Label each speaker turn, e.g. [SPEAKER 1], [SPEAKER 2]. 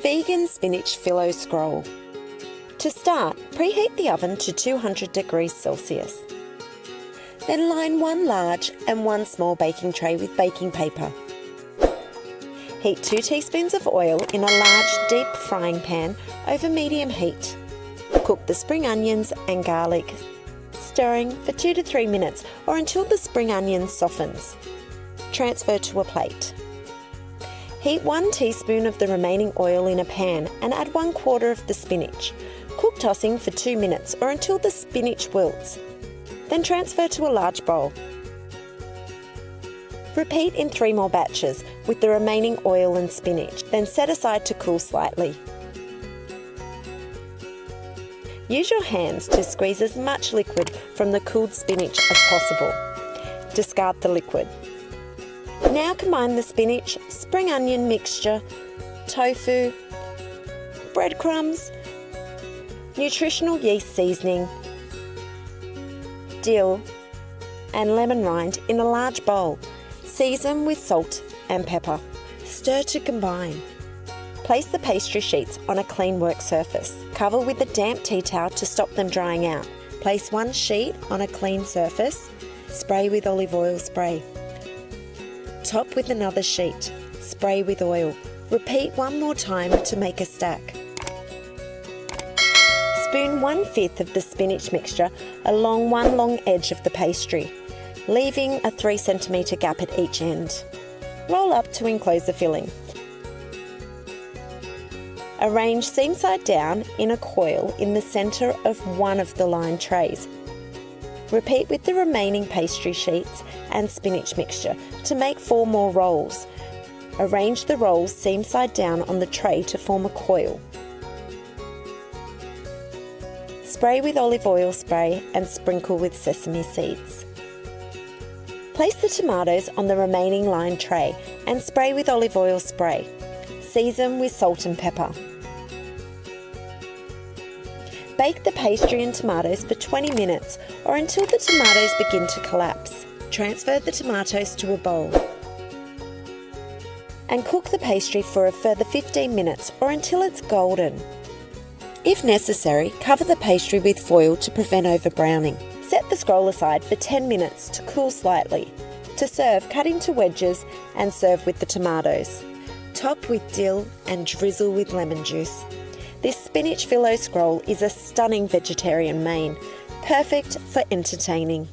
[SPEAKER 1] Vegan Spinach Filo Scroll. To start, preheat the oven to 200 degrees Celsius. Then line one large and one small baking tray with baking paper. Heat 2 teaspoons of oil in a large deep frying pan over medium heat. Cook the spring onions and garlic, stirring for 2 to 3 minutes or until the spring onion softens. Transfer to a plate. Heat 1 teaspoon of the remaining oil in a pan and add 1/4 of the spinach. Cook tossing for 2 minutes or until the spinach wilts. Then transfer to a large bowl. Repeat in 3 more batches with the remaining oil and spinach, then set aside to cool slightly. Use your hands to squeeze as much liquid from the cooled spinach as possible. Discard the liquid. Now combine the spinach, spring onion mixture, tofu, breadcrumbs, nutritional yeast seasoning, dill, and lemon rind in a large bowl. Season with salt and pepper. Stir to combine. Place the pastry sheets on a clean work surface. Cover with a damp tea towel to stop them drying out. Place one sheet on a clean surface. Spray with olive oil spray. Top with another sheet. Spray with oil. Repeat one more time to make a stack. Spoon 1/5 of the spinach mixture along one long edge of the pastry, leaving a 3 cm gap at each end. Roll up to enclose the filling. Arrange seam side down in a coil in the centre of one of the lined trays. Repeat with the remaining pastry sheets and spinach mixture to make 4 more rolls. Arrange the rolls seam side down on the tray to form a coil. Spray with olive oil spray and sprinkle with sesame seeds. Place the tomatoes on the remaining lined tray and spray with olive oil spray. Season with salt and pepper. Bake the pastry and tomatoes for 20 minutes or until the tomatoes begin to collapse. Transfer the tomatoes to a bowl. And cook the pastry for a further 15 minutes or until it's golden. If necessary, cover the pastry with foil to prevent overbrowning. Set the scroll aside for 10 minutes to cool slightly. To serve, cut into wedges and serve with the tomatoes. Top with dill and drizzle with lemon juice. This spinach filo scroll is a stunning vegetarian main, perfect for entertaining.